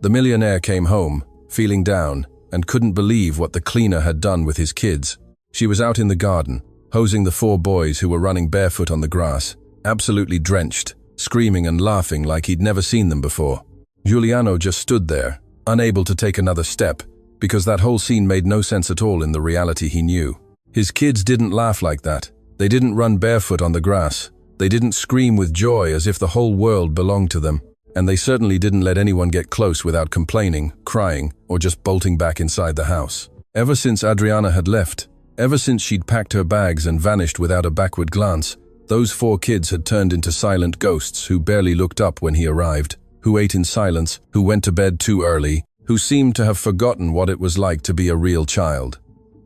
The millionaire came home, feeling down, and couldn't believe what the cleaner had done with his kids. She was out in the garden, hosing the 4 boys who were running barefoot on the grass, absolutely drenched, screaming and laughing like he'd never seen them before. Giuliano just stood there, unable to take another step, because that whole scene made no sense at all in the reality he knew. His kids didn't laugh like that. They didn't run barefoot on the grass. They didn't scream with joy as if the whole world belonged to them. And they certainly didn't let anyone get close without complaining, crying, or just bolting back inside the house. Ever since Adriana had left, ever since she'd packed her bags and vanished without a backward glance, those 4 kids had turned into silent ghosts who barely looked up when he arrived, who ate in silence, who went to bed too early, who seemed to have forgotten what it was like to be a real child.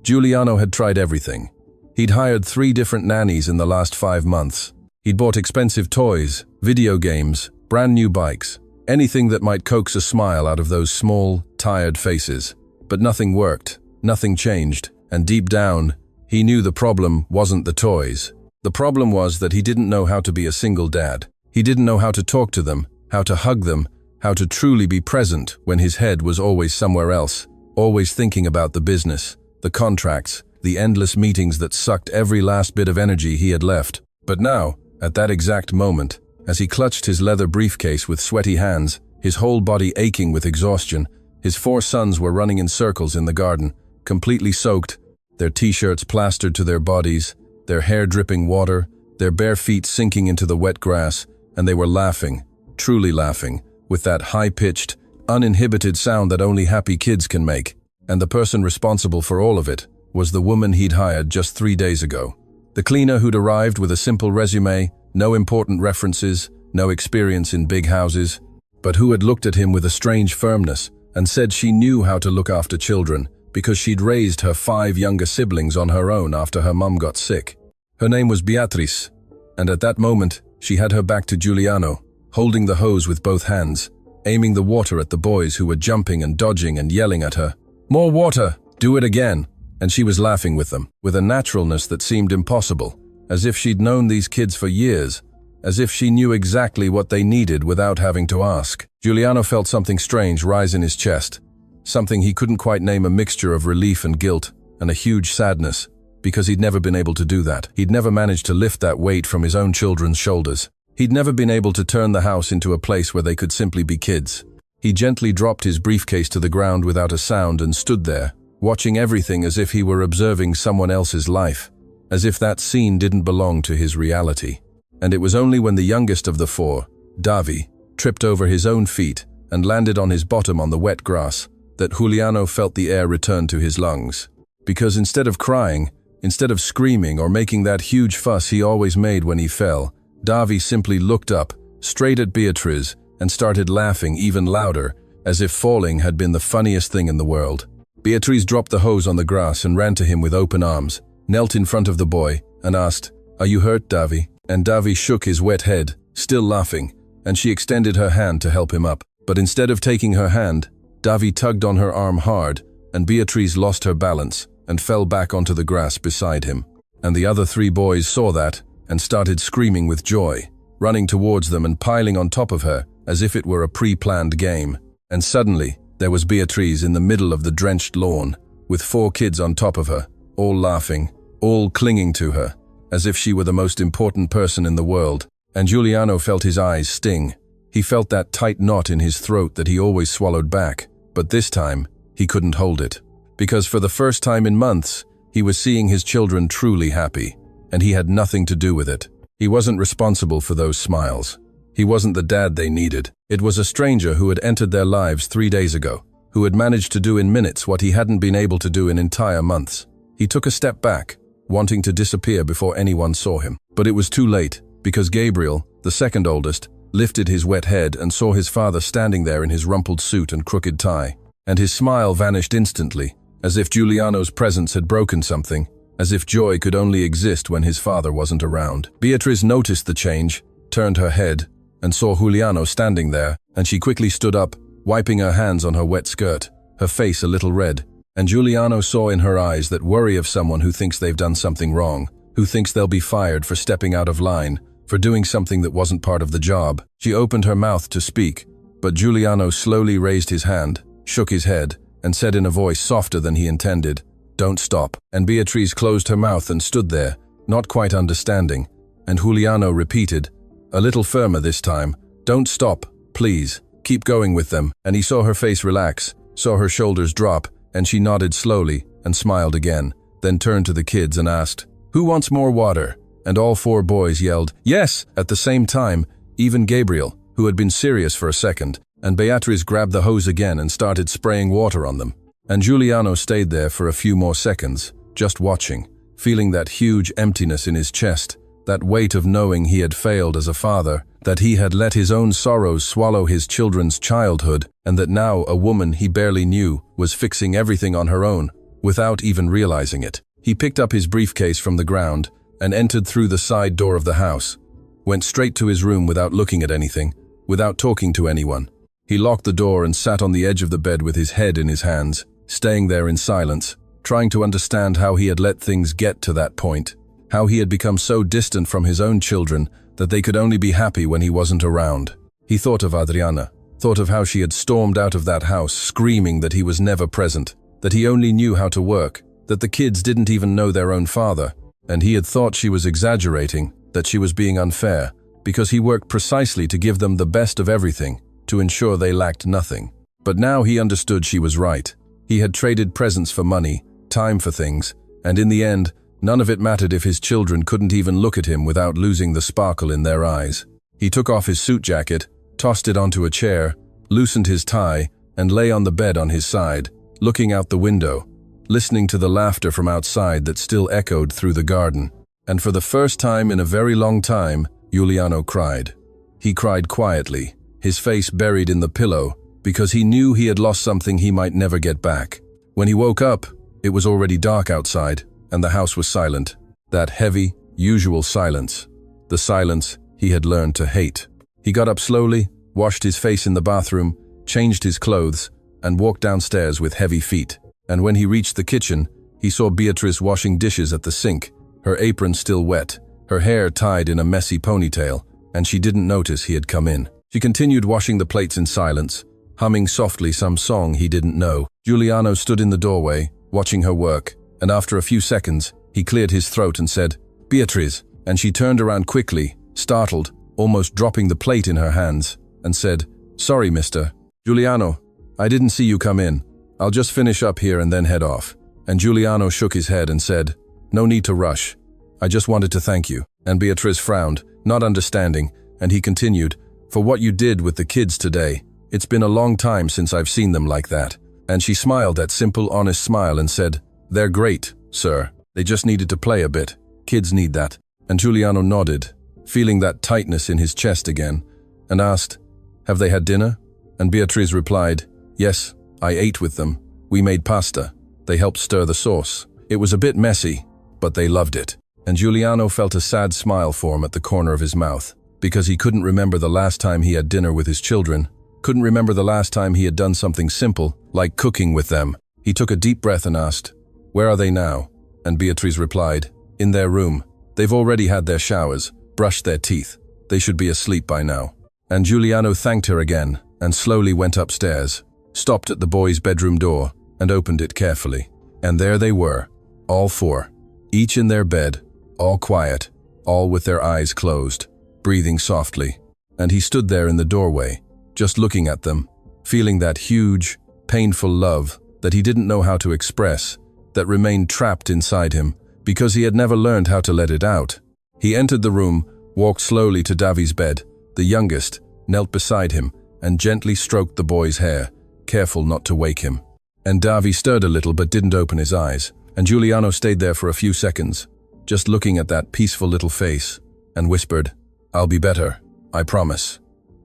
Giuliano had tried everything. He'd hired 3 different nannies in the last 5 months. He'd bought expensive toys, video games, brand new bikes, anything that might coax a smile out of those small, tired faces. But nothing worked, nothing changed, and deep down, he knew the problem wasn't the toys. The problem was that he didn't know how to be a single dad. He didn't know how to talk to them, how to hug them, how to truly be present when his head was always somewhere else, always thinking about the business, the contracts, the endless meetings that sucked every last bit of energy he had left. But now, at that exact moment, as he clutched his leather briefcase with sweaty hands, his whole body aching with exhaustion, his 4 sons were running in circles in the garden, completely soaked, their t-shirts plastered to their bodies, their hair dripping water, their bare feet sinking into the wet grass, and they were laughing, truly laughing, with that high-pitched, uninhibited sound that only happy kids can make. And the person responsible for all of it was the woman he'd hired just 3 days ago. The cleaner who'd arrived with a simple resume, no important references, no experience in big houses, but who had looked at him with a strange firmness and said she knew how to look after children because she'd raised her 5 younger siblings on her own after her mum got sick. Her name was Beatrice, and at that moment, she had her back to Giuliano, holding the hose with both hands, aiming the water at the boys who were jumping and dodging and yelling at her. "More water! Do it again!" And she was laughing with them, with a naturalness that seemed impossible, as if she'd known these kids for years, as if she knew exactly what they needed without having to ask. Giuliano felt something strange rise in his chest, something he couldn't quite name, a mixture of relief and guilt, and a huge sadness, because he'd never been able to do that. He'd never managed to lift that weight from his own children's shoulders. He'd never been able to turn the house into a place where they could simply be kids. He gently dropped his briefcase to the ground without a sound and stood there, watching everything as if he were observing someone else's life, as if that scene didn't belong to his reality. And it was only when the youngest of the 4, Davi, tripped over his own feet and landed on his bottom on the wet grass that Giuliano felt the air return to his lungs. Because instead of crying, instead of screaming or making that huge fuss he always made when he fell, Davi simply looked up, straight at Beatrice, and started laughing even louder, as if falling had been the funniest thing in the world. Beatrice dropped the hose on the grass and ran to him with open arms, knelt in front of the boy, and asked, "Are you hurt, Davi?" And Davi shook his wet head, still laughing, and she extended her hand to help him up. But instead of taking her hand, Davi tugged on her arm hard, and Beatrice lost her balance and fell back onto the grass beside him. And the other 3 boys saw that and started screaming with joy, running towards them and piling on top of her as if it were a pre-planned game. And suddenly, there was Beatrice in the middle of the drenched lawn, with 4 kids on top of her, all laughing, all clinging to her, as if she were the most important person in the world. And Giuliano felt his eyes sting. He felt that tight knot in his throat that he always swallowed back, but this time, he couldn't hold it. Because for the first time in months, he was seeing his children truly happy, and he had nothing to do with it. He wasn't responsible for those smiles. He wasn't the dad they needed. It was a stranger who had entered their lives 3 days ago, who had managed to do in minutes what he hadn't been able to do in entire months. He took a step back, wanting to disappear before anyone saw him. But it was too late, because Gabriel, the second oldest, lifted his wet head and saw his father standing there in his rumpled suit and crooked tie. And his smile vanished instantly, as if Giuliano's presence had broken something, as if joy could only exist when his father wasn't around. Beatrice noticed the change, turned her head, and saw Giuliano standing there, and she quickly stood up, wiping her hands on her wet skirt, her face a little red. And Giuliano saw in her eyes that worry of someone who thinks they've done something wrong, who thinks they'll be fired for stepping out of line, for doing something that wasn't part of the job. She opened her mouth to speak, But Giuliano slowly raised his hand, shook his head, and said in a voice softer than he intended, "Don't stop." And Beatrice closed her mouth and stood there, not quite understanding. And Giuliano repeated, a little firmer this time, "Don't stop, please. Keep going with them." And he saw her face relax, saw her shoulders drop, and she nodded slowly and smiled again, then turned to the kids and asked, "Who wants more water?" And all 4 boys yelled, "Yes!" At the same time, even Gabriel, who had been serious for a second, and Beatrice grabbed the hose again and started spraying water on them. And Giuliano stayed there for a few more seconds, just watching, feeling that huge emptiness in his chest, that weight of knowing he had failed as a father, that he had let his own sorrows swallow his children's childhood, and that now a woman he barely knew was fixing everything on her own, without even realizing it. He picked up his briefcase from the ground and entered through the side door of the house, went straight to his room without looking at anything, without talking to anyone. He locked the door and sat on the edge of the bed with his head in his hands, staying there in silence, trying to understand how he had let things get to that point, how he had become so distant from his own children that they could only be happy when he wasn't around. He thought of Adriana, thought of how she had stormed out of that house screaming that he was never present, that he only knew how to work, that the kids didn't even know their own father, and he had thought she was exaggerating, that she was being unfair, because he worked precisely to give them the best of everything, to ensure they lacked nothing. But now he understood she was right. He had traded presents for money, time for things, and in the end, none of it mattered if his children couldn't even look at him without losing the sparkle in their eyes. He took off his suit jacket, tossed it onto a chair, loosened his tie, and lay on the bed on his side, looking out the window, listening to the laughter from outside that still echoed through the garden. And for the first time in a very long time, Giuliano cried. He cried quietly, his face buried in the pillow, because he knew he had lost something he might never get back. When he woke up, it was already dark outside, and the house was silent. That heavy, usual silence. The silence he had learned to hate. He got up slowly, washed his face in the bathroom, changed his clothes, and walked downstairs with heavy feet. And when he reached the kitchen, he saw Beatrice washing dishes at the sink, her apron still wet, her hair tied in a messy ponytail, and she didn't notice he had come in. She continued washing the plates in silence, humming softly some song he didn't know. Giuliano stood in the doorway, watching her work, and after a few seconds, he cleared his throat and said, "Beatrice," and she turned around quickly, startled, almost dropping the plate in her hands, and said, "Sorry, Mr. Giuliano, I didn't see you come in. I'll just finish up here and then head off." And Giuliano shook his head and said, "No need to rush. I just wanted to thank you." And Beatrice frowned, not understanding, and he continued, "For what you did with the kids today. It's been a long time since I've seen them like that." And she smiled that simple, honest smile and said, "They're great, sir. They just needed to play a bit. Kids need that." And Giuliano nodded, feeling that tightness in his chest again, and asked, "Have they had dinner?" And Beatrice replied, "Yes, I ate with them. We made pasta. They helped stir the sauce. It was a bit messy, but they loved it." And Giuliano felt a sad smile form at the corner of his mouth, because he couldn't remember the last time he had dinner with his children, couldn't remember the last time he had done something simple, like cooking with them. He took a deep breath and asked, "Where are they now?" And Beatrice replied, "In their room. They've already had their showers, brushed their teeth. They should be asleep by now." And Giuliano thanked her again, and slowly went upstairs, stopped at the boys' bedroom door, and opened it carefully. And there they were, all 4, each in their bed, all quiet, all with their eyes closed, breathing softly. And he stood there in the doorway, just looking at them, feeling that huge, painful love that he didn't know how to express, that remained trapped inside him, because he had never learned how to let it out. He entered the room, walked slowly to Davi's bed, the youngest, knelt beside him, and gently stroked the boy's hair, careful not to wake him. And Davi stirred a little but didn't open his eyes, and Giuliano stayed there for a few seconds, just looking at that peaceful little face, and whispered, "I'll be better, I promise,"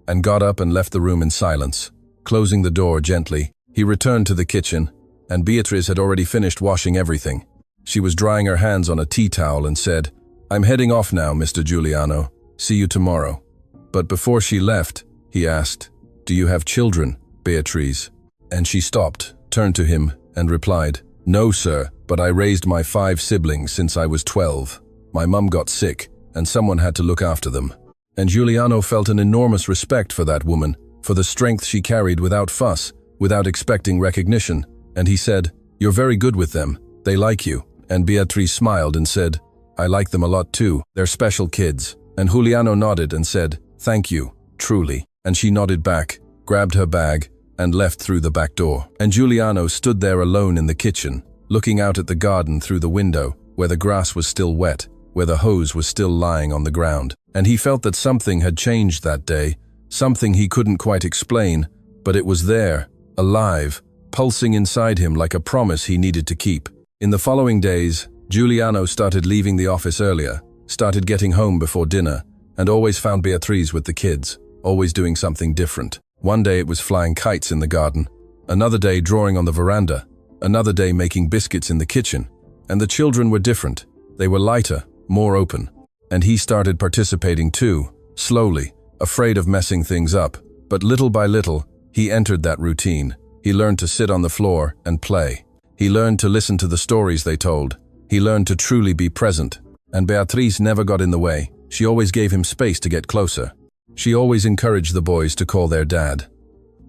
and got up and left the room in silence. Closing the door gently, he returned to the kitchen, and Beatrice had already finished washing everything. She was drying her hands on a tea towel and said, "I'm heading off now, Mr. Giuliano. See you tomorrow." But before she left, he asked, "Do you have children, Beatrice?" And she stopped, turned to him, and replied, "No, sir, but I raised my 5 siblings since I was 12. My mum got sick, and someone had to look after them." And Giuliano felt an enormous respect for that woman, for the strength she carried without fuss, without expecting recognition, and he said, "You're very good with them. They like you." And Beatriz smiled and said, "I like them a lot too. They're special kids." And Juliano nodded and said, "Thank you, truly." And she nodded back, grabbed her bag, and left through the back door. And Giuliano stood there alone in the kitchen, looking out at the garden through the window, where the grass was still wet, where the hose was still lying on the ground. And he felt that something had changed that day, something he couldn't quite explain, but it was there, alive, pulsing inside him like a promise he needed to keep. In the following days, Giuliano started leaving the office earlier, started getting home before dinner, and always found Beatriz with the kids, always doing something different. One day it was flying kites in the garden, another day drawing on the veranda, another day making biscuits in the kitchen, and the children were different. They were lighter, more open, and he started participating too, slowly, afraid of messing things up. But little by little, he entered that routine. He learned to sit on the floor and play. He learned to listen to the stories they told. He learned to truly be present. And Beatriz never got in the way. She always gave him space to get closer. She always encouraged the boys to call their dad.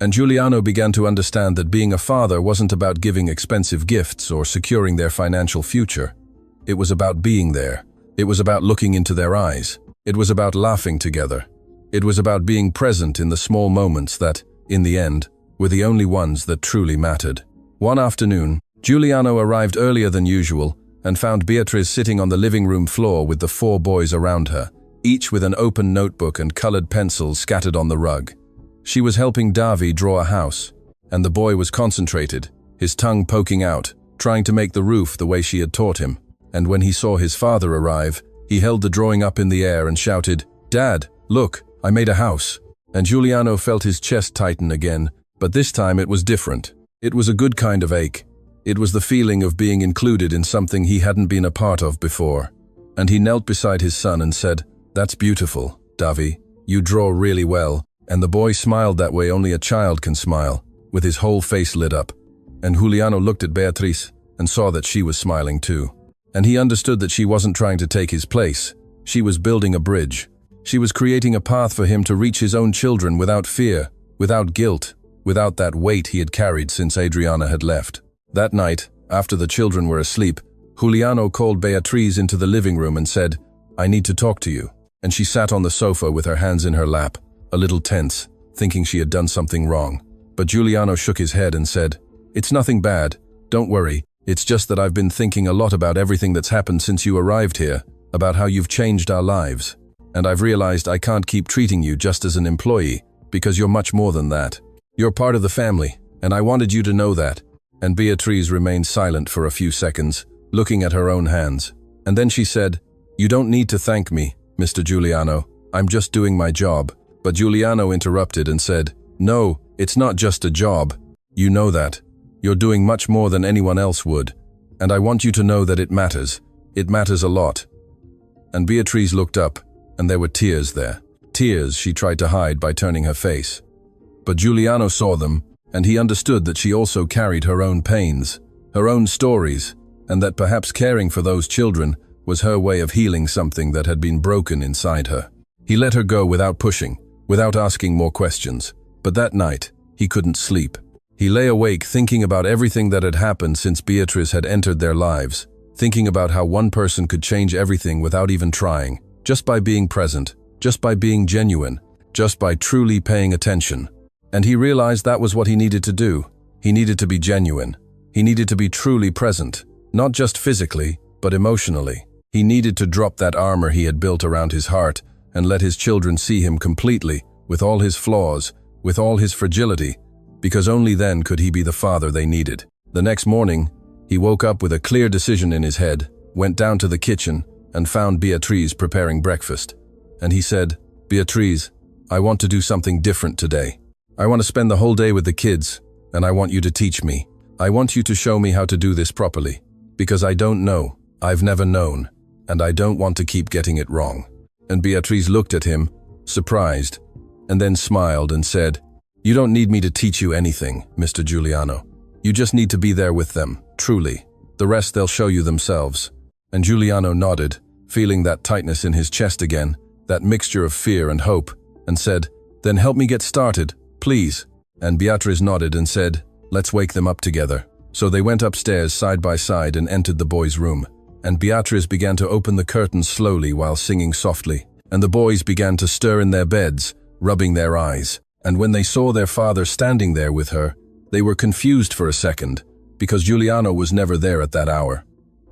And Giuliano began to understand that being a father wasn't about giving expensive gifts or securing their financial future. It was about being there. It was about looking into their eyes. It was about laughing together. It was about being present in the small moments that, in the end, were the only ones that truly mattered. One afternoon, Giuliano arrived earlier than usual and found Beatriz sitting on the living room floor with the 4 boys around her, each with an open notebook and colored pencils scattered on the rug. She was helping Davi draw a house, and the boy was concentrated, his tongue poking out, trying to make the roof the way she had taught him. And when he saw his father arrive, he held the drawing up in the air and shouted, "Dad, look, I made a house." And Giuliano felt his chest tighten again, but this time it was different. It was a good kind of ache. It was the feeling of being included in something he hadn't been a part of before. And he knelt beside his son and said, "That's beautiful, Davi. You draw really well." And the boy smiled that way only a child can smile, with his whole face lit up. And Giuliano looked at Beatriz and saw that she was smiling too. And he understood that she wasn't trying to take his place. She was building a bridge. She was creating a path for him to reach his own children without fear, without guilt, without that weight he had carried since Adriana had left. That night, after the children were asleep, Giuliano called Beatriz into the living room and said, "I need to talk to you." And she sat on the sofa with her hands in her lap, a little tense, thinking she had done something wrong. But Giuliano shook his head and said, "It's nothing bad. Don't worry. It's just that I've been thinking a lot about everything that's happened since you arrived here, about how you've changed our lives. And I've realized I can't keep treating you just as an employee, because you're much more than that. You're part of the family, and I wanted you to know that." And Beatriz remained silent for a few seconds, looking at her own hands. And then she said, "You don't need to thank me, Mr. Giuliano. I'm just doing my job." But Giuliano interrupted and said, "No, it's not just a job. You know that. You're doing much more than anyone else would. And I want you to know that it matters. It matters a lot." And Beatriz looked up, and there were tears there. Tears she tried to hide by turning her face. But Giuliano saw them, and he understood that she also carried her own pains, her own stories, and that perhaps caring for those children was her way of healing something that had been broken inside her. He let her go without pushing, without asking more questions. But that night, he couldn't sleep. He lay awake thinking about everything that had happened since Beatriz had entered their lives, thinking about how one person could change everything without even trying, just by being present, just by being genuine, just by truly paying attention. And he realized that was what he needed to do. He needed to be genuine. He needed to be truly present, not just physically, but emotionally. He needed to drop that armor he had built around his heart and let his children see him completely, with all his flaws, with all his fragility, because only then could he be the father they needed. The next morning, he woke up with a clear decision in his head, went down to the kitchen, and found Beatriz preparing breakfast. And he said, "Beatriz, I want to do something different today. I want to spend the whole day with the kids, and I want you to teach me. I want you to show me how to do this properly, because I don't know, I've never known, and I don't want to keep getting it wrong." And Beatriz looked at him, surprised, and then smiled and said, "You don't need me to teach you anything, Mr. Giuliano. You just need to be there with them, truly. The rest they'll show you themselves." And Giuliano nodded, feeling that tightness in his chest again, that mixture of fear and hope, and said, "Then help me get started. Please. And Beatriz nodded and said, let's wake them up together. So they went upstairs side by side and entered the boys' room. And Beatriz began to open the curtains slowly while singing softly. And the boys began to stir in their beds, rubbing their eyes. And when they saw their father standing there with her, they were confused for a second, because Giuliano was never there at that hour.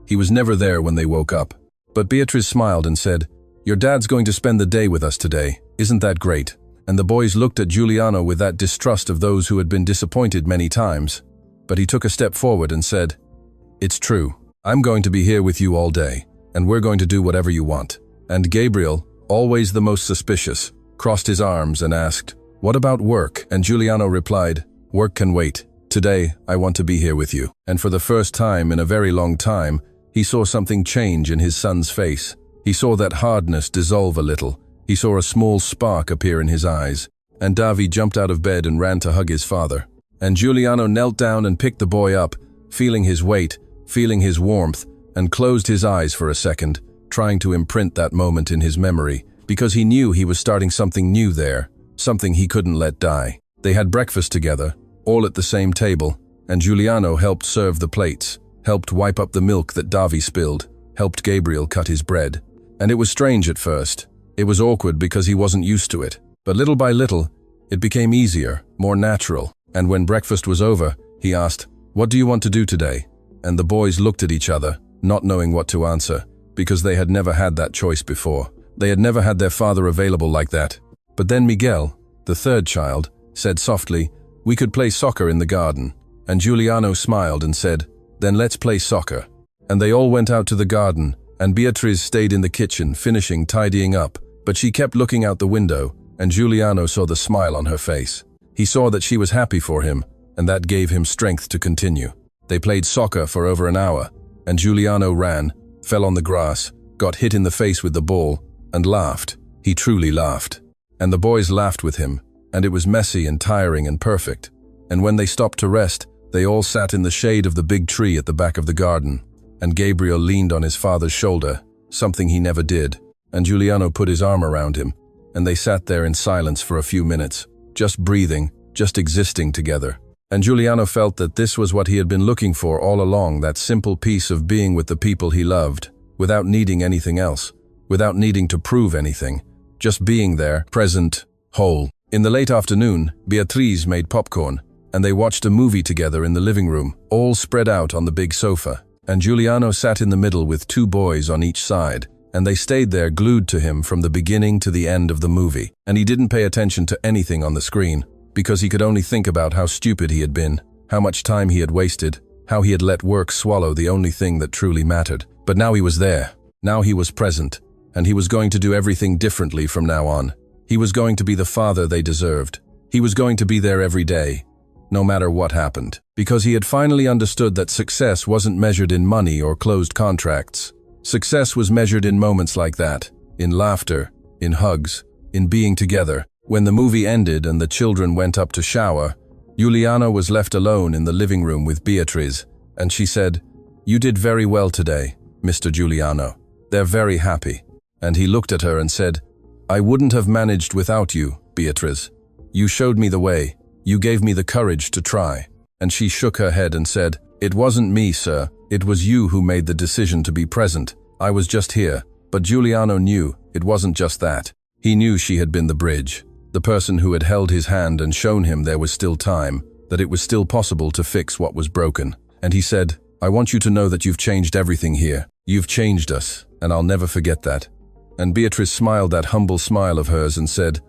He was never there when they woke up. But Beatriz smiled and said, your dad's going to spend the day with us today. Isn't that great? And the boys looked at Giuliano with that distrust of those who had been disappointed many times. But he took a step forward and said, it's true. I'm going to be here with you all day, and we're going to do whatever you want. And Gabriel, always the most suspicious, crossed his arms and asked, what about work? And Giuliano replied, work can wait. Today, I want to be here with you. And for the first time in a very long time, he saw something change in his son's face. He saw that hardness dissolve a little. He saw a small spark appear in his eyes. And Davy jumped out of bed and ran to hug his father. And Giuliano knelt down and picked the boy up, feeling his weight, feeling his warmth, and closed his eyes for a second, trying to imprint that moment in his memory, because he knew he was starting something new there, something he couldn't let die. They had breakfast together, all at the same table, and Giuliano helped serve the plates, helped wipe up the milk that Davy spilled, helped Gabriel cut his bread. And it was strange at first. It was awkward because he wasn't used to it. But little by little, it became easier, more natural. And when breakfast was over, he asked, what do you want to do today? And the boys looked at each other, not knowing what to answer, because they had never had that choice before. They had never had their father available like that. But then Miguel, the third child, said softly, we could play soccer in the garden. And Giuliano smiled and said, then let's play soccer. And they all went out to the garden, and Beatriz stayed in the kitchen, finishing tidying up. But she kept looking out the window, and Giuliano saw the smile on her face. He saw that she was happy for him, and that gave him strength to continue. They played soccer for over an hour, and Giuliano ran, fell on the grass, got hit in the face with the ball, and laughed. He truly laughed. And the boys laughed with him, and it was messy and tiring and perfect. And when they stopped to rest, they all sat in the shade of the big tree at the back of the garden, and Gabriel leaned on his father's shoulder, something he never did, and Giuliano put his arm around him, and they sat there in silence for a few minutes, just breathing, just existing together. And Giuliano felt that this was what he had been looking for all along, that simple peace of being with the people he loved, without needing anything else, without needing to prove anything, just being there, present, whole. In the late afternoon, Beatriz made popcorn, and they watched a movie together in the living room, all spread out on the big sofa. And Giuliano sat in the middle with two boys on each side, and they stayed there glued to him from the beginning to the end of the movie. And he didn't pay attention to anything on the screen, because he could only think about how stupid he had been, how much time he had wasted, how he had let work swallow the only thing that truly mattered. But now he was there. Now he was present, and he was going to do everything differently from now on. He was going to be the father they deserved. He was going to be there every day, no matter what happened, because he had finally understood that success wasn't measured in money or closed contracts. Success was measured in moments like that, in laughter, in hugs, in being together. When the movie ended and the children went up to shower, Giuliano was left alone in the living room with Beatriz, and she said, you did very well today, Mr. Giuliano. They're very happy. And he looked at her and said, I wouldn't have managed without you, Beatriz. You showed me the way. You gave me the courage to try. And she shook her head and said, it wasn't me, sir. It was you who made the decision to be present. I was just here. But Giuliano knew it wasn't just that. He knew she had been the bridge, the person who had held his hand and shown him there was still time, that it was still possible to fix what was broken. And he said, I want you to know that you've changed everything here. You've changed us, and I'll never forget that. And Beatriz smiled that humble smile of hers and said,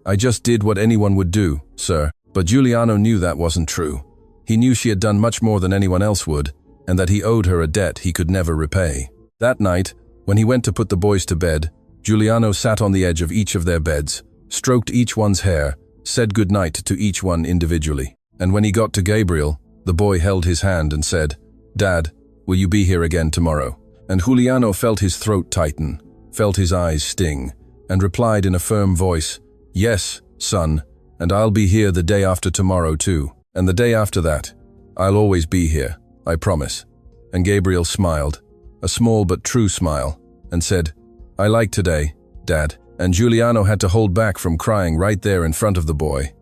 I just did what anyone would do, sir. But Giuliano knew that wasn't true. He knew she had done much more than anyone else would, and that he owed her a debt he could never repay. That night, when he went to put the boys to bed, Giuliano sat on the edge of each of their beds, stroked each one's hair, said goodnight to each one individually. And when he got to Gabriel, the boy held his hand and said, Dad, will you be here again tomorrow? And Giuliano felt his throat tighten, felt his eyes sting, and replied in a firm voice, Yes, son, and I'll be here the day after tomorrow too. And the day after that, I'll always be here, I promise. And Gabriel smiled, a small but true smile, and said, I like today, Dad. And Giuliano had to hold back from crying right there in front of the boy.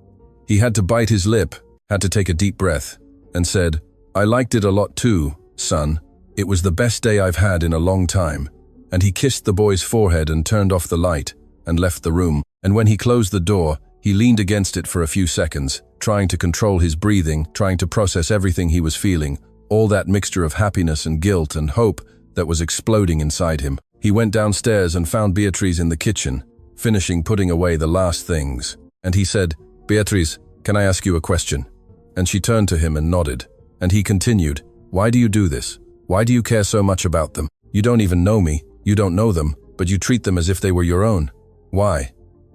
He had to bite his lip, had to take a deep breath, and said, "I liked it a lot too, son. It was the best day I've had in a long time." And he kissed the boy's forehead and turned off the light and left the room. And when he closed the door, he leaned against it for a few seconds, trying to control his breathing, trying to process everything he was feeling, all that mixture of happiness and guilt and hope that was exploding inside him. He went downstairs and found Beatriz in the kitchen, finishing putting away the last things. And he said, "Beatriz, can I ask you a question?" And she turned to him and nodded. And he continued, "Why do you do this? Why do you care so much about them? You don't even know me, you don't know them, but you treat them as if they were your own. Why?"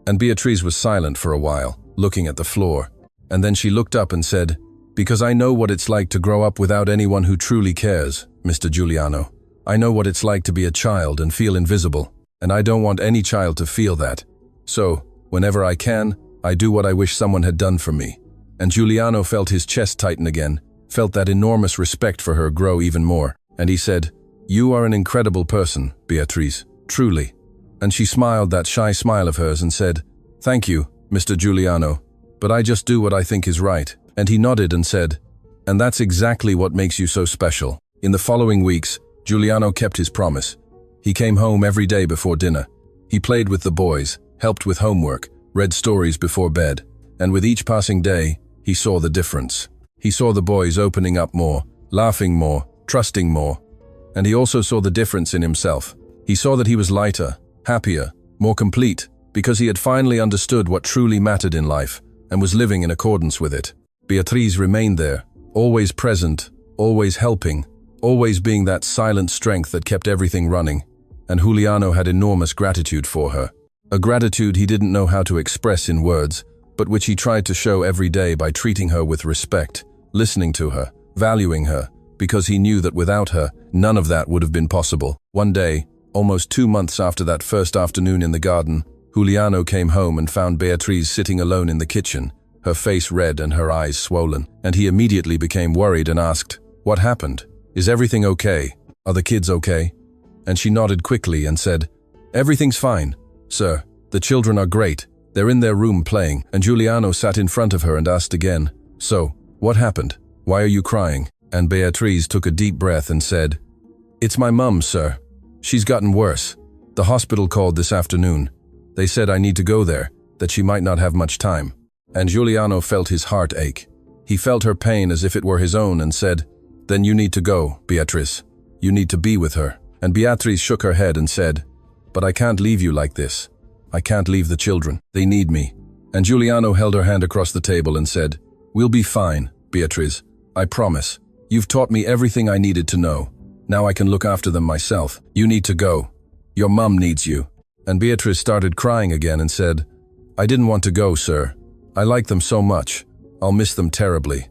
And Beatriz was silent for a while, looking at the floor. And then she looked up and said, "Because I know what it's like to grow up without anyone who truly cares, Mr. Giuliano. I know what it's like to be a child and feel invisible, and I don't want any child to feel that. So, whenever I can, I do what I wish someone had done for me." And Giuliano felt his chest tighten again, felt that enormous respect for her grow even more. And he said, "You are an incredible person, Beatriz, truly." And she smiled that shy smile of hers and said, "Thank you, Mr. Giuliano, but I just do what I think is right." And he nodded and said, "And that's exactly what makes you so special." In the following weeks, Giuliano kept his promise. He came home every day before dinner. He played with the boys, helped with homework, read stories before bed, and with each passing day, he saw the difference. He saw the boys opening up more, laughing more, trusting more. And he also saw the difference in himself. He saw that he was lighter, happier, more complete, because he had finally understood what truly mattered in life and was living in accordance with it. Beatriz remained there, always present, always helping, always being that silent strength that kept everything running. And Giuliano had enormous gratitude for her. A gratitude he didn't know how to express in words, but which he tried to show every day by treating her with respect, listening to her, valuing her, because he knew that without her, none of that would have been possible. One day, almost 2 months after that first afternoon in the garden, Giuliano came home and found Beatriz sitting alone in the kitchen, her face red and her eyes swollen. And he immediately became worried and asked, "What happened? Is everything okay? Are the kids okay?" And she nodded quickly and said, "Everything's fine, sir. The children are great. They're in their room playing." And Giuliano sat in front of her and asked again, "So, what happened? Why are you crying?" And Beatriz took a deep breath and said, "It's my mum, sir. She's gotten worse. The hospital called this afternoon. They said I need to go there, that she might not have much time." And Giuliano felt his heart ache. He felt her pain as if it were his own and said, "Then you need to go, Beatriz. You need to be with her." And Beatriz shook her head and said, "But I can't leave you like this. I can't leave the children. They need me." And Giuliano held her hand across the table and said, "We'll be fine, Beatriz. I promise. You've taught me everything I needed to know. Now I can look after them myself. You need to go. Your mum needs you." And Beatriz started crying again and said, "I didn't want to go, sir. I like them so much. I'll miss them terribly."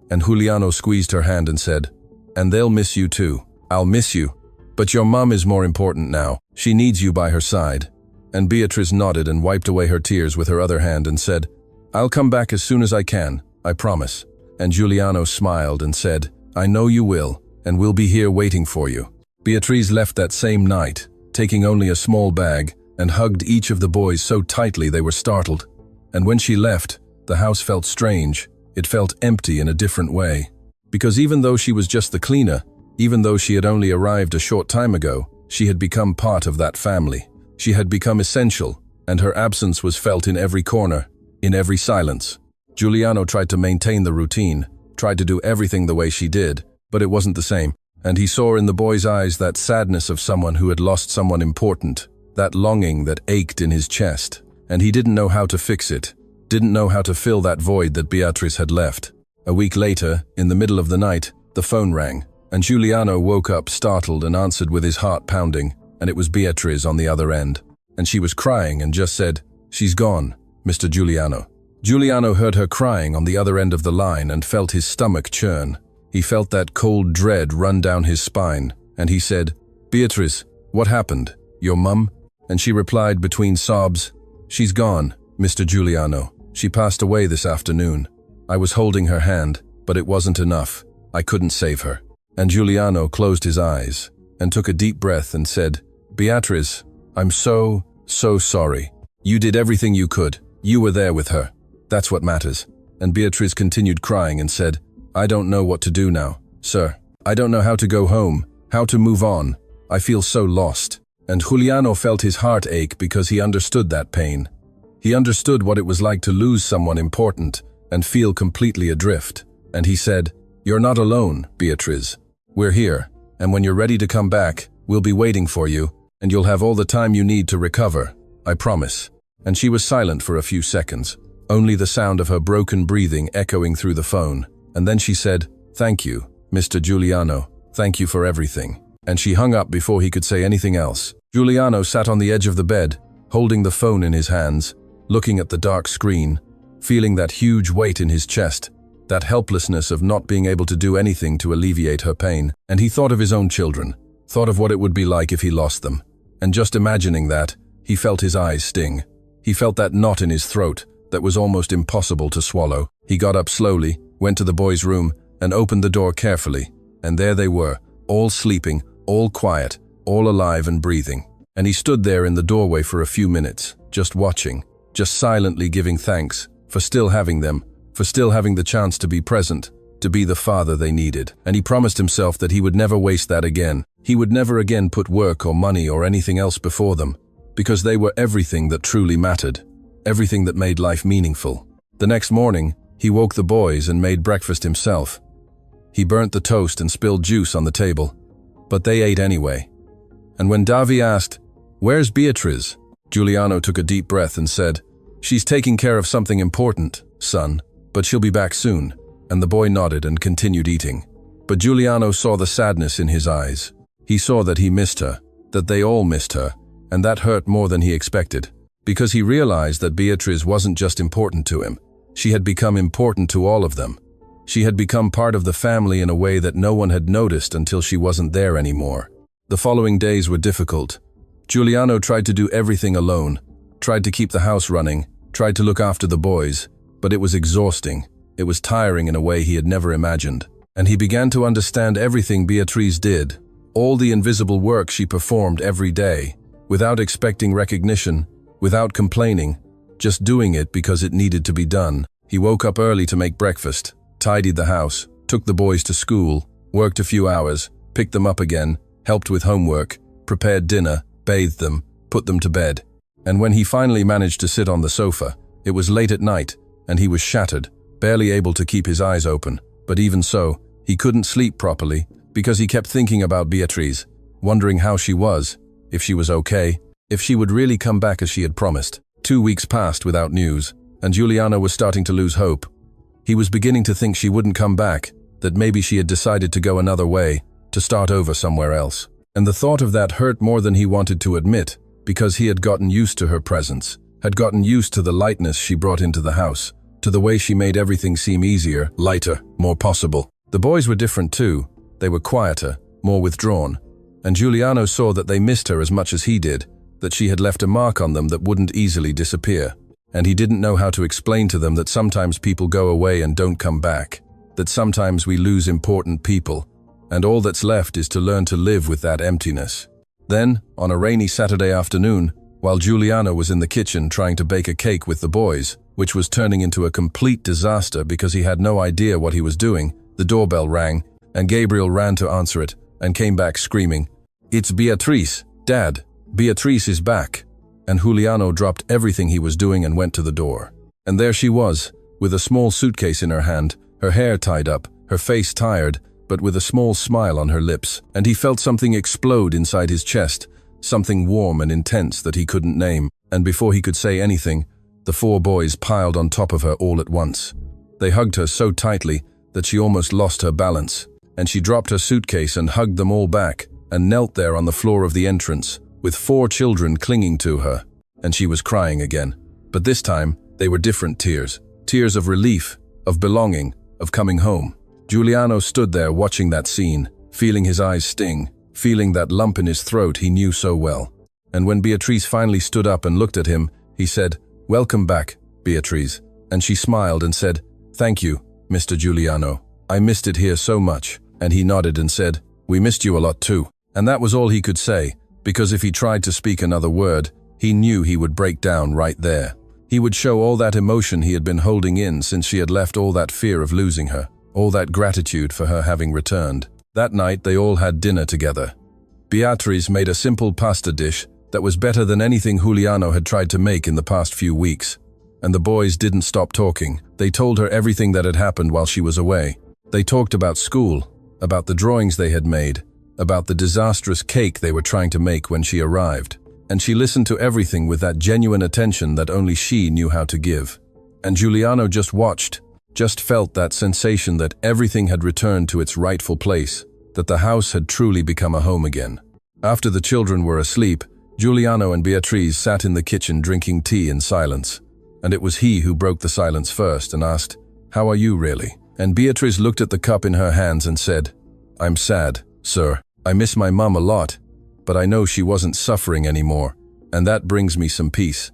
And Giuliano squeezed her hand and said, "And they'll miss you too. I'll miss you. But your mum is more important now. She needs you by her side." And Beatriz nodded and wiped away her tears with her other hand and said, "I'll come back as soon as I can, I promise." And Giuliano smiled and said, "I know you will, and we'll be here waiting for you." Beatriz left that same night, taking only a small bag, and hugged each of the boys so tightly they were startled. And when she left, the house felt strange. It felt empty in a different way. Because even though she was just the cleaner, even though she had only arrived a short time ago, she had become part of that family. She had become essential, and her absence was felt in every corner, in every silence. Giuliano tried to maintain the routine, tried to do everything the way she did, but it wasn't the same. And he saw in the boy's eyes that sadness of someone who had lost someone important, that longing that ached in his chest. And he didn't know how to fix it, didn't know how to fill that void that Beatriz had left. A week later, in the middle of the night, the phone rang, and Giuliano woke up startled and answered with his heart pounding, and it was Beatriz on the other end. And she was crying and just said, "She's gone, Mr. Giuliano." Giuliano heard her crying on the other end of the line and felt his stomach churn. He felt that cold dread run down his spine, and he said, "Beatriz, what happened? Your mum?" And she replied between sobs, "She's gone, Mr. Giuliano. She passed away this afternoon. I was holding her hand, but it wasn't enough. I couldn't save her." And Giuliano closed his eyes and took a deep breath and said, "Beatriz, I'm so sorry. You did everything you could. You were there with her. That's what matters." and Beatriz continued crying and said, "I don't know what to do now, sir. I don't know how to go home, how to move on. I feel so lost." And Juliano felt his heart ache because he understood that pain. He understood what it was like to lose someone important and feel completely adrift. And he said, "You're not alone, Beatriz. We're here, and when you're ready to come back, we'll be waiting for you, and you'll have all the time you need to recover. I promise." And she was silent for a few seconds, only the sound of her broken breathing echoing through the phone. And then she said, "Thank you, Mr. Giuliano. Thank you for everything." And she hung up before he could say anything else. Giuliano sat on the edge of the bed, holding the phone in his hands, looking at the dark screen, feeling that huge weight in his chest, that helplessness of not being able to do anything to alleviate her pain. And he thought of his own children, thought of what it would be like if he lost them. And just imagining that, he felt his eyes sting. He felt that knot in his throat that was almost impossible to swallow. He got up slowly, went to the boys' room, and opened the door carefully. And there they were, all sleeping, all quiet, all alive and breathing. And he stood there in the doorway for a few minutes, just watching, just silently giving thanks for still having them, for still having the chance to be present, to be the father they needed. And he promised himself that he would never waste that again. He would never again put work or money or anything else before them, because they were everything that truly mattered, everything that made life meaningful. The next morning, he woke the boys and made breakfast himself. He burnt the toast and spilled juice on the table, but they ate anyway. And when Davi asked, "Where's Beatriz?" Giuliano took a deep breath and said, "She's taking care of something important, son, but she'll be back soon." And the boy nodded and continued eating. But Giuliano saw the sadness in his eyes. He saw that he missed her, that they all missed her, and that hurt more than he expected, because he realized that Beatriz wasn't just important to him. She had become important to all of them. She had become part of the family in a way that no one had noticed until she wasn't there anymore. The following days were difficult. Giuliano tried to do everything alone, tried to keep the house running, tried to look after the boys, but it was exhausting. It was tiring in a way he had never imagined. And he began to understand everything Beatriz did, all the invisible work she performed every day, without expecting recognition, without complaining, just doing it because it needed to be done. He woke up early to make breakfast, tidied the house, took the boys to school, worked a few hours, picked them up again, helped with homework, prepared dinner, bathed them, put them to bed. And when he finally managed to sit on the sofa, it was late at night, and he was shattered, barely able to keep his eyes open. But even so, he couldn't sleep properly, because he kept thinking about Beatriz, wondering how she was, if she was okay, if she would really come back as she had promised. 2 weeks passed without news, and Giuliano was starting to lose hope. He was beginning to think she wouldn't come back, that maybe she had decided to go another way, to start over somewhere else. And the thought of that hurt more than he wanted to admit, because he had gotten used to her presence, had gotten used to the lightness she brought into the house, to the way she made everything seem easier, lighter, more possible. The boys were different too. They were quieter, more withdrawn. And Giuliano saw that they missed her as much as he did, that she had left a mark on them that wouldn't easily disappear. And he didn't know how to explain to them that sometimes people go away and don't come back, that sometimes we lose important people, and all that's left is to learn to live with that emptiness. Then, on a rainy Saturday afternoon, while Giuliano was in the kitchen trying to bake a cake with the boys, which was turning into a complete disaster because he had no idea what he was doing, the doorbell rang, and Gabriel ran to answer it and came back screaming, "It's Beatriz, Dad, Beatriz is back." And Giuliano dropped everything he was doing and went to the door. And there she was, with a small suitcase in her hand, her hair tied up, her face tired, but with a small smile on her lips. And he felt something explode inside his chest, something warm and intense that he couldn't name. And before he could say anything, the 4 boys piled on top of her all at once. They hugged her so tightly that she almost lost her balance. And she dropped her suitcase and hugged them all back, and knelt there on the floor of the entrance, with 4 children clinging to her. And she was crying again. But this time, they were different tears. Tears of relief, of belonging, of coming home. Giuliano stood there watching that scene, feeling his eyes sting, feeling that lump in his throat he knew so well. And when Beatriz finally stood up and looked at him, he said, "Welcome back, Beatriz." And she smiled and said, "Thank you, Mr. Giuliano. I missed it here so much." And he nodded and said, "We missed you a lot too." And that was all he could say, because if he tried to speak another word, he knew he would break down right there. He would show all that emotion he had been holding in since she had left, all that fear of losing her, all that gratitude for her having returned. That night they all had dinner together. Beatriz made a simple pasta dish that was better than anything Juliano had tried to make in the past few weeks. And the boys didn't stop talking. They told her everything that had happened while she was away. They talked about school, about the drawings they had made, about the disastrous cake they were trying to make when she arrived. And she listened to everything with that genuine attention that only she knew how to give. And Giuliano just watched, just felt that sensation that everything had returned to its rightful place, that the house had truly become a home again. After the children were asleep, Giuliano and Beatriz sat in the kitchen drinking tea in silence. And it was he who broke the silence first and asked, "How are you really?" And Beatriz looked at the cup in her hands and said, "I'm sad, sir. I miss my mum a lot, but I know she wasn't suffering anymore, and that brings me some peace."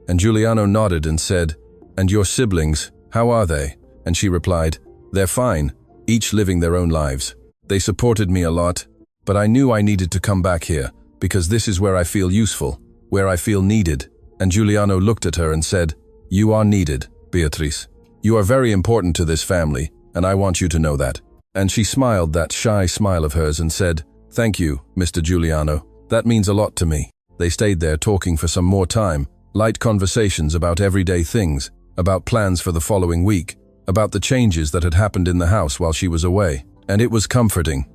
And Giuliano nodded and said, "And your siblings, how are they?" And she replied, "They're fine, each living their own lives. They supported me a lot, but I knew I needed to come back here, because this is where I feel useful, where I feel needed." And Giuliano looked at her and said, "You are needed, Beatriz. You are very important to this family, and I want you to know that." And she smiled that shy smile of hers and said, "Thank you, Mr. Giuliano. That means a lot to me." They stayed there talking for some more time, light conversations about everyday things, about plans for the following week, about the changes that had happened in the house while she was away. And it was comforting.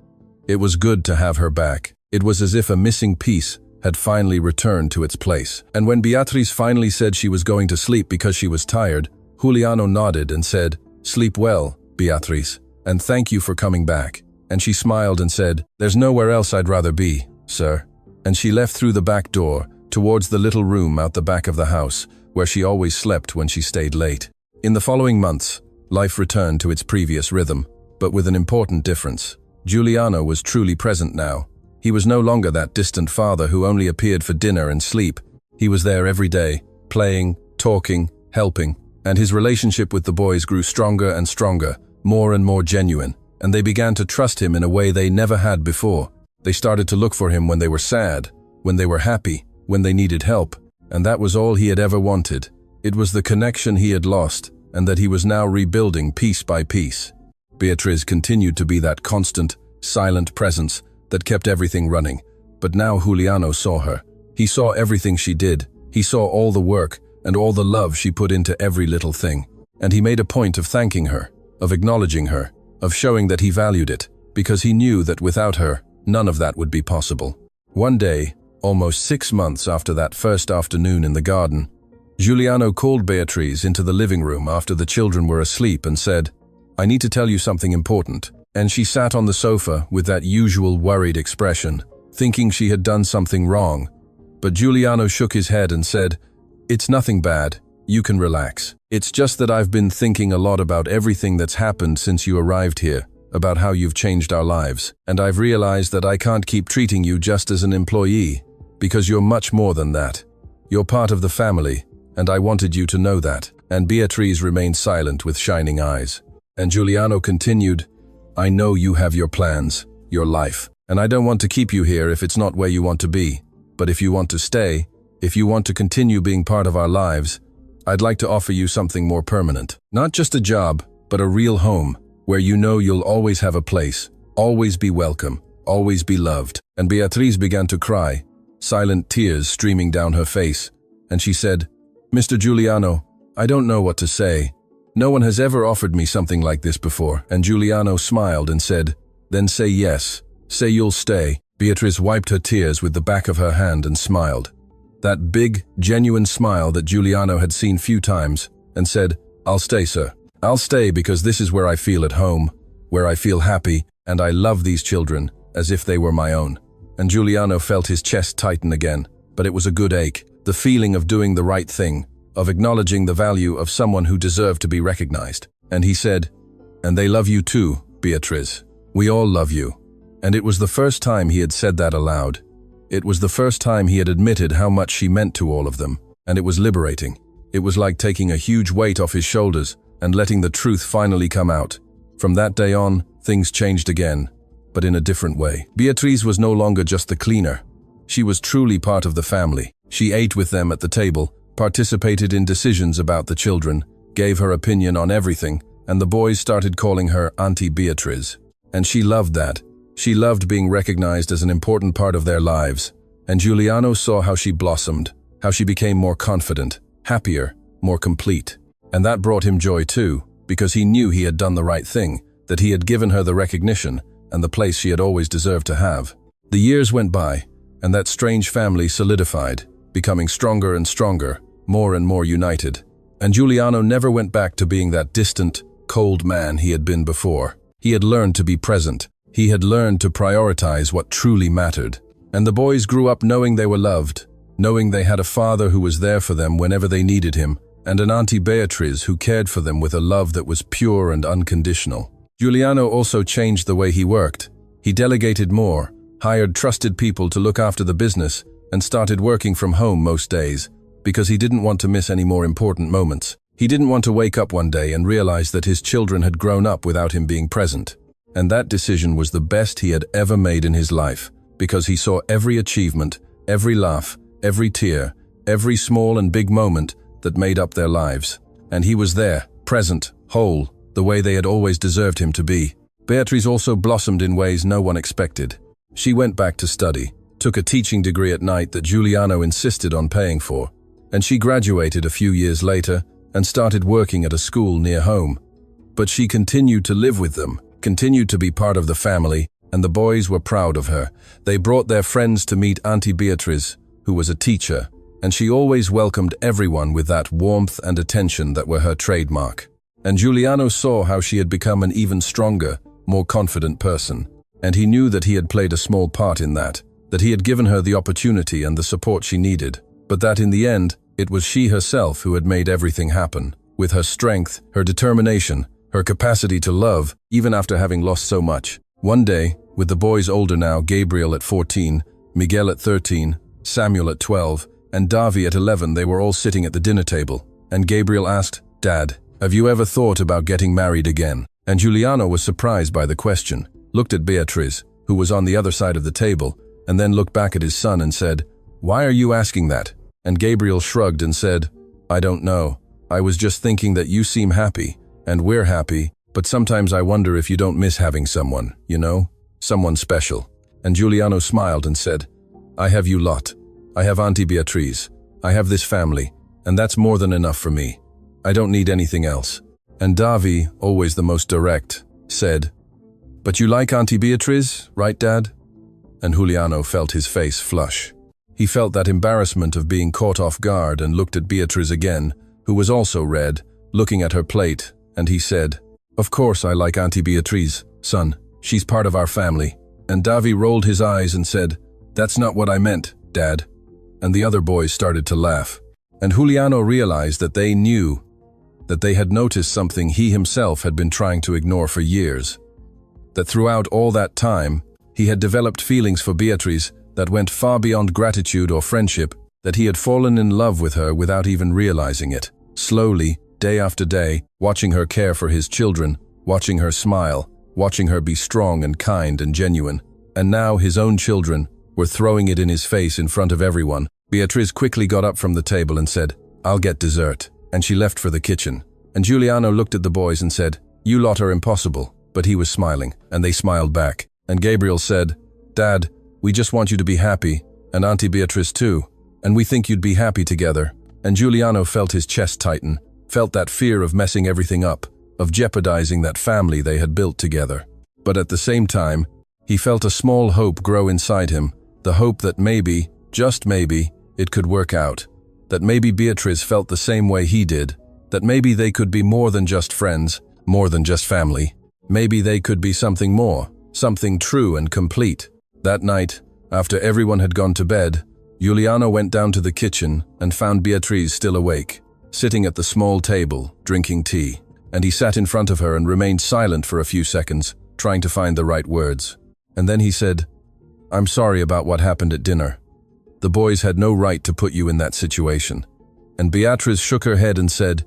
It was good to have her back. It was as if a missing piece had finally returned to its place. And when Beatriz finally said she was going to sleep because she was tired, Giuliano nodded and said, "Sleep well, Beatriz, and thank you for coming back." And she smiled and said, "There's nowhere else I'd rather be, sir." And she left through the back door, towards the little room out the back of the house, where she always slept when she stayed late. In the following months, life returned to its previous rhythm, but with an important difference. Giuliano was truly present now. He was no longer that distant father who only appeared for dinner and sleep. He was there every day, playing, talking, helping, and his relationship with the boys grew stronger and stronger, more and more genuine, and they began to trust him in a way they never had before. They started to look for him when they were sad, when they were happy, when they needed help, and that was all he had ever wanted. It was the connection he had lost, and that he was now rebuilding piece by piece. Beatriz continued to be that constant, silent presence that kept everything running, but now Giuliano saw her. He saw everything she did. He saw all the work and all the love she put into every little thing. And he made a point of thanking her, of acknowledging her, of showing that he valued it, because he knew that without her, none of that would be possible. One day, almost 6 months after that first afternoon in the garden, Giuliano called Beatriz into the living room after the children were asleep and said, "I need to tell you something important." And she sat on the sofa with that usual worried expression, thinking she had done something wrong. But Giuliano shook his head and said, "It's nothing bad. You can relax. It's just that I've been thinking a lot about everything that's happened since you arrived here, about how you've changed our lives. And I've realized that I can't keep treating you just as an employee, because you're much more than that. You're part of the family, and I wanted you to know that." And Beatriz remained silent with shining eyes. And Giuliano continued, "I know you have your plans, your life, and I don't want to keep you here if it's not where you want to be. But if you want to stay, if you want to continue being part of our lives, I'd like to offer you something more permanent. Not just a job, but a real home, where you know you'll always have a place, always be welcome, always be loved." And Beatriz began to cry, silent tears streaming down her face. And she said, "Mr. Giuliano, I don't know what to say. No one has ever offered me something like this before." And Giuliano smiled and said, "Then say yes. Say you'll stay." Beatriz wiped her tears with the back of her hand and smiled. That big, genuine smile that Giuliano had seen few times, and said, "I'll stay, sir. I'll stay because this is where I feel at home, where I feel happy, and I love these children as if they were my own." And Giuliano felt his chest tighten again, but it was a good ache, the feeling of doing the right thing, of acknowledging the value of someone who deserved to be recognized. And he said, "And they love you too, Beatriz. We all love you." And it was the first time he had said that aloud. It was the first time he had admitted how much she meant to all of them, and it was liberating. It was like taking a huge weight off his shoulders and letting the truth finally come out. From that day on, things changed again, but in a different way. Beatriz was no longer just the cleaner. She was truly part of the family. She ate with them at the table, participated in decisions about the children, gave her opinion on everything, and the boys started calling her Auntie Beatriz. And she loved that. She loved being recognized as an important part of their lives. And Giuliano saw how she blossomed, how she became more confident, happier, more complete. And that brought him joy too, because he knew he had done the right thing, that he had given her the recognition and the place she had always deserved to have. The years went by, and that strange family solidified, becoming stronger and stronger, more and more united. And Giuliano never went back to being that distant, cold man he had been before. He had learned to be present. He had learned to prioritize what truly mattered. And the boys grew up knowing they were loved, knowing they had a father who was there for them whenever they needed him, and an Auntie Beatriz who cared for them with a love that was pure and unconditional. Giuliano also changed the way he worked. He delegated more, hired trusted people to look after the business, and started working from home most days, because he didn't want to miss any more important moments. He didn't want to wake up one day and realize that his children had grown up without him being present. And that decision was the best he had ever made in his life, because he saw every achievement, every laugh, every tear, every small and big moment that made up their lives. And he was there, present, whole, the way they had always deserved him to be. Beatriz also blossomed in ways no one expected. She went back to study, took a teaching degree at night that Giuliano insisted on paying for, and she graduated a few years later and started working at a school near home. But she continued to live with them, continued to be part of the family, and the boys were proud of her. They brought their friends to meet Auntie Beatriz, who was a teacher, and she always welcomed everyone with that warmth and attention that were her trademark. And Giuliano saw how she had become an even stronger, more confident person, and he knew that he had played a small part in that he had given her the opportunity and the support she needed, but that in the end, it was she herself who had made everything happen, with her strength, her determination, her capacity to love, even after having lost so much. One day, with the boys older now, Gabriel at 14, Miguel at 13, Samuel at 12, and Davi at 11, they were all sitting at the dinner table, and Gabriel asked, "Dad, have you ever thought about getting married again?" And Giuliano was surprised by the question, looked at Beatriz, who was on the other side of the table, and then looked back at his son and said, "Why are you asking that?" And Gabriel shrugged and said, "I don't know. I was just thinking that you seem happy, and we're happy, but sometimes I wonder if you don't miss having someone, you know? Someone special." And Giuliano smiled and said, "I have you lot. I have Auntie Beatriz. I have this family, and that's more than enough for me. I don't need anything else." And Davi, always the most direct, said, "But you like Auntie Beatriz, right, Dad?" And Giuliano felt his face flush. He felt that embarrassment of being caught off guard and looked at Beatriz again, who was also red, looking at her plate, and he said, "Of course I like Auntie Beatriz, son. She's part of our family." And Davi rolled his eyes and said, "That's not what I meant, Dad." And the other boys started to laugh. And Giuliano realized that they knew, that they had noticed something he himself had been trying to ignore for years. That throughout all that time, he had developed feelings for Beatriz that went far beyond gratitude or friendship, that he had fallen in love with her without even realizing it. Slowly, day after day, watching her care for his children, watching her smile, watching her be strong and kind and genuine. And now his own children were throwing it in his face in front of everyone. Beatriz quickly got up from the table and said, "I'll get dessert." And she left for the kitchen. And Giuliano looked at the boys and said, "You lot are impossible." But he was smiling, and they smiled back. And Gabriel said, "Dad, we just want you to be happy, and Auntie Beatriz too, and we think you'd be happy together." And Giuliano felt his chest tighten, felt that fear of messing everything up, of jeopardizing that family they had built together. But at the same time, he felt a small hope grow inside him, the hope that maybe, just maybe, it could work out, that maybe Beatriz felt the same way he did, that maybe they could be more than just friends, more than just family. Maybe they could be something more, something true and complete. That night, after everyone had gone to bed, Giuliano went down to the kitchen and found Beatriz still awake, sitting at the small table, drinking tea. And he sat in front of her and remained silent for a few seconds, trying to find the right words. And then he said, "I'm sorry about what happened at dinner. The boys had no right to put you in that situation." And Beatriz shook her head and said,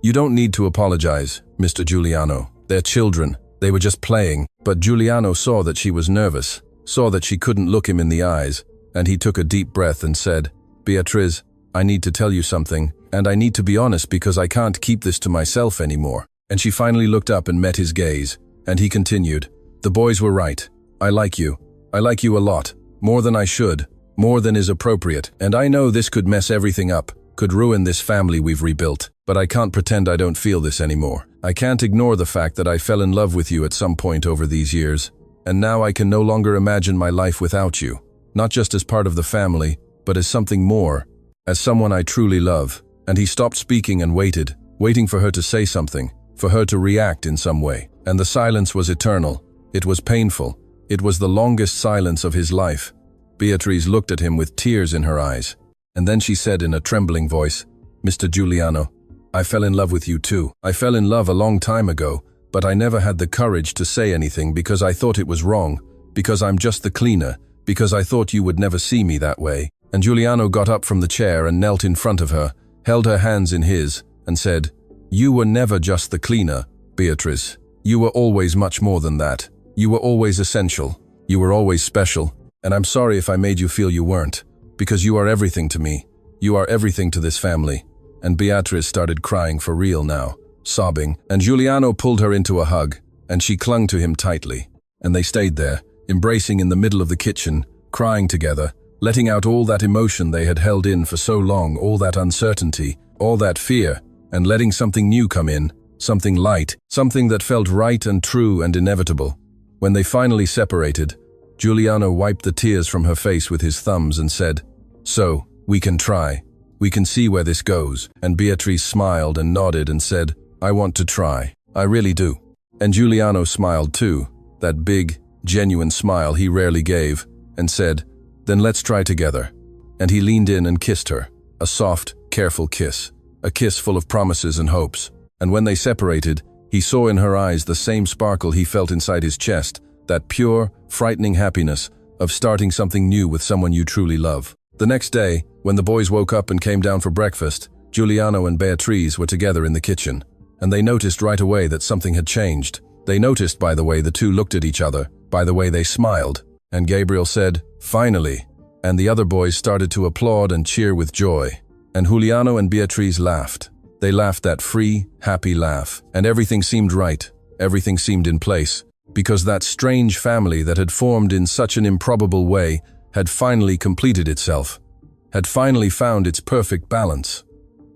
"You don't need to apologize, Mr. Giuliano. They're children. They were just playing." But Giuliano saw that she was nervous, saw that she couldn't look him in the eyes, and he took a deep breath and said, "Beatriz, I need to tell you something, and I need to be honest because I can't keep this to myself anymore." And she finally looked up and met his gaze, and he continued, "The boys were right. I like you. I like you a lot. More than I should. More than is appropriate. And I know this could mess everything up, could ruin this family we've rebuilt. But I can't pretend I don't feel this anymore. I can't ignore the fact that I fell in love with you at some point over these years. And now I can no longer imagine my life without you. Not just as part of the family, but as something more. As someone I truly love." And he stopped speaking and waited, waiting for her to say something, for her to react in some way. And the silence was eternal. It was painful. It was the longest silence of his life. Beatrice looked at him with tears in her eyes. And then she said in a trembling voice, "Mr. Giuliano, I fell in love with you too. I fell in love a long time ago, but I never had the courage to say anything because I thought it was wrong, because I'm just the cleaner, because I thought you would never see me that way." And Giuliano got up from the chair and knelt in front of her, held her hands in his, and said, "You were never just the cleaner, Beatrice. You were always much more than that. You were always essential. You were always special. And I'm sorry if I made you feel you weren't, because you are everything to me. You are everything to this family." And Beatrice started crying for real now, sobbing, and Giuliano pulled her into a hug, and she clung to him tightly. And they stayed there, embracing in the middle of the kitchen, crying together, letting out all that emotion they had held in for so long, all that uncertainty, all that fear, and letting something new come in, something light, something that felt right and true and inevitable. When they finally separated, Giuliano wiped the tears from her face with his thumbs and said, "So, we can try. We can see where this goes." And Beatrice smiled and nodded and said, "I want to try. I really do." And Giuliano smiled too, that big, genuine smile he rarely gave, and said, "Then let's try together." And he leaned in and kissed her, a soft, careful kiss, a kiss full of promises and hopes. And when they separated, he saw in her eyes the same sparkle he felt inside his chest, that pure, frightening happiness of starting something new with someone you truly love. The next day, when the boys woke up and came down for breakfast, Giuliano and Beatrice were together in the kitchen, and they noticed right away that something had changed. They noticed by the way the two looked at each other, by the way they smiled, and Gabriel said, "Finally," and the other boys started to applaud and cheer with joy. And Giuliano and Beatrice laughed. They laughed that free, happy laugh, and everything seemed right, everything seemed in place, because that strange family that had formed in such an improbable way had finally completed itself, had finally found its perfect balance.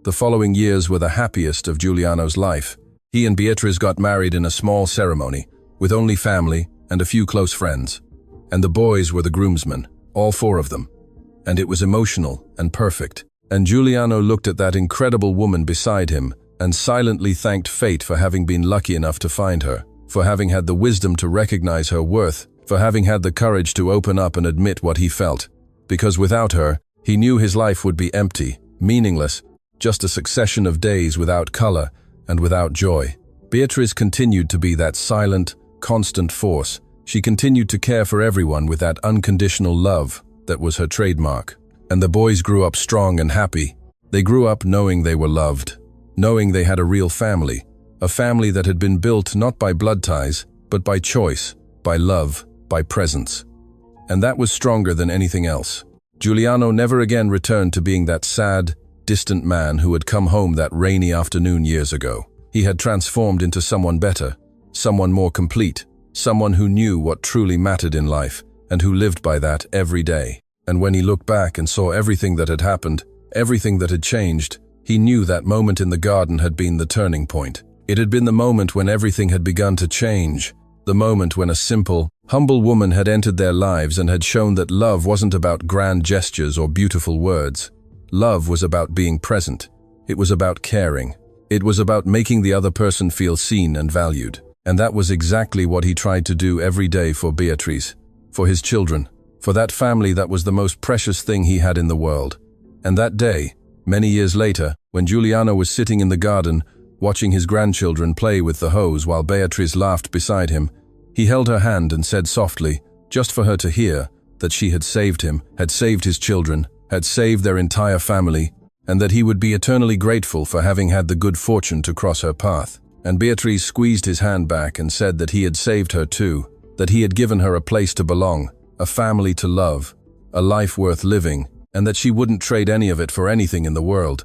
The following years were the happiest of Giuliano's life. He and Beatrice got married in a small ceremony, with only family and a few close friends. And the boys were the groomsmen, all four of them. And it was emotional and perfect. And Giuliano looked at that incredible woman beside him and silently thanked fate for having been lucky enough to find her, for having had the wisdom to recognize her worth, for having had the courage to open up and admit what he felt. Because without her, he knew his life would be empty, meaningless, just a succession of days without color and without joy. Beatrice continued to be that silent, constant force. She continued to care for everyone with that unconditional love that was her trademark. And the boys grew up strong and happy. They grew up knowing they were loved, knowing they had a real family, a family that had been built not by blood ties, but by choice, by love, by presence. And that was stronger than anything else. Giuliano never again returned to being that sad, distant man who had come home that rainy afternoon years ago. He had transformed into someone better, someone more complete, someone who knew what truly mattered in life, and who lived by that every day. And when he looked back and saw everything that had happened, everything that had changed, he knew that moment in the garden had been the turning point. It had been the moment when everything had begun to change, the moment when a simple, humble woman had entered their lives and had shown that love wasn't about grand gestures or beautiful words. Love was about being present. It was about caring. It was about making the other person feel seen and valued. And that was exactly what he tried to do every day for Beatrice, for his children, for that family that was the most precious thing he had in the world. And that day, many years later, when Giuliano was sitting in the garden, watching his grandchildren play with the hose while Beatrice laughed beside him, he held her hand and said softly, just for her to hear, that she had saved him, had saved his children, had saved their entire family, and that he would be eternally grateful for having had the good fortune to cross her path. And Beatrice squeezed his hand back and said that he had saved her too, that he had given her a place to belong, a family to love, a life worth living, and that she wouldn't trade any of it for anything in the world.